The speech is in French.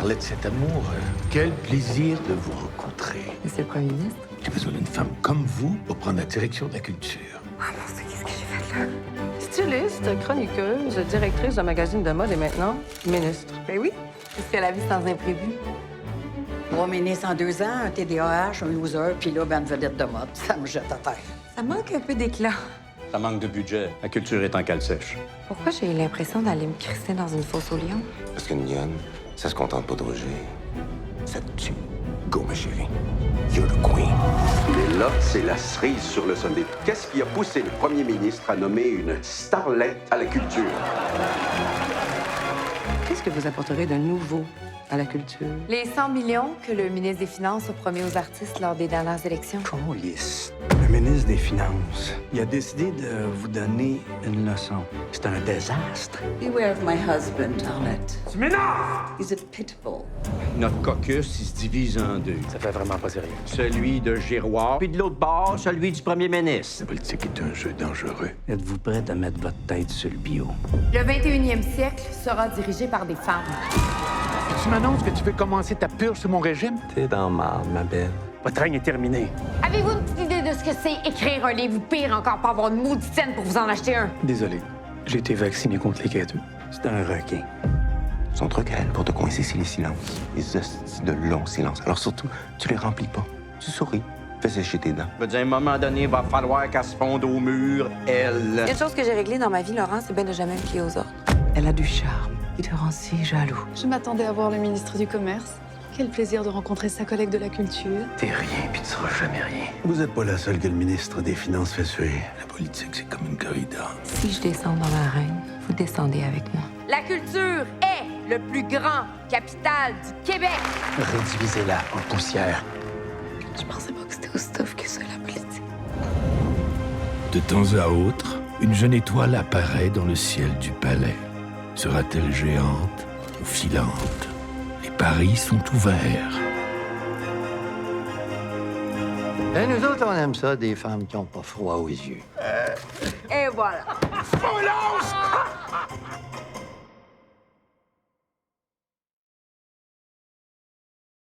parlait de cet amour. Quel plaisir de vous rencontrer. Et c'est le premier ministre? J'ai besoin d'une femme comme vous pour prendre la direction de la culture. Ah mon Dieu, qu'est-ce que j'ai fait là? Styliste, chroniqueuse, directrice de magazine de mode et maintenant ministre. Ben oui. Qu'est-ce que la vie sans imprévu? 3 ministres en 2 ans, un TDAH, un loser, puis là, ben, une vedette de mode. Ça me jette à terre. Ça manque un peu d'éclat. Ça manque de budget. La culture est en cale sèche. Pourquoi j'ai eu l'impression d'aller me crisser dans une fosse au lion? Parce qu'une lionne, ça se contente pas de rougir. Ça te tue. Go, ma chérie. You're the queen. Mais là, c'est la cerise sur le sommet. Qu'est-ce qui a poussé le premier ministre à nommer une starlette à la culture? Qu'est-ce que vous apporterez de nouveau à la culture? Les 100 millions que le ministre des Finances a promis aux artistes lors des dernières élections. Câlisse. Le ministre des Finances, il a décidé de vous donner une leçon. C'est un désastre. Beware of my husband, Arlette. Tu m'énerves! He's a pitiful. Notre caucus, il se divise en deux. Ça fait vraiment pas sérieux. Celui de Giroir, puis de l'autre bord, celui du premier ministre. La politique est un jeu dangereux. Êtes-vous prête à mettre votre tête sur le bio? Le 21e siècle sera dirigé par des femmes. Tu m'annonces que tu veux commencer ta purge sur mon régime? T'es dans marde, ma belle. Votre règne est terminé. Avez-vous une petite idée de ce que c'est écrire un livre ou pire encore pas avoir une maudite scène pour vous en acheter un? Désolé. J'ai été vacciné contre les cadeaux. C'est un requin. Son truc à elle pour te coincer, c'est les silences. Les hosties de longs silences. Alors surtout, tu les remplis pas. Tu souris. Fais sécher tes dents. Je veux dire, à un moment donné, il va falloir qu'elle se fonde au mur, elle. Une chose que j'ai réglée dans ma vie, Laurent, c'est bien de jamais me fier aux autres. Elle a du charme qui te rend si jaloux. Je m'attendais à voir le ministre du Commerce. Quel plaisir de rencontrer sa collègue de la culture. T'es rien, puis tu seras jamais rien. Vous n'êtes pas la seule que le ministre des Finances fait suer. La politique, c'est comme une corrida. Si je descends dans l'arène, vous descendez avec moi. La culture est le plus grand capital du Québec. Rédivisez-la en poussière. Je pensais pas que c'était aussi tough que ça, la politique. De temps à autre, une jeune étoile apparaît dans le ciel du palais. Sera-t-elle géante ou filante? Les paris sont ouverts. Et nous autres, on aime ça, des femmes qui ont pas froid aux yeux. Et voilà.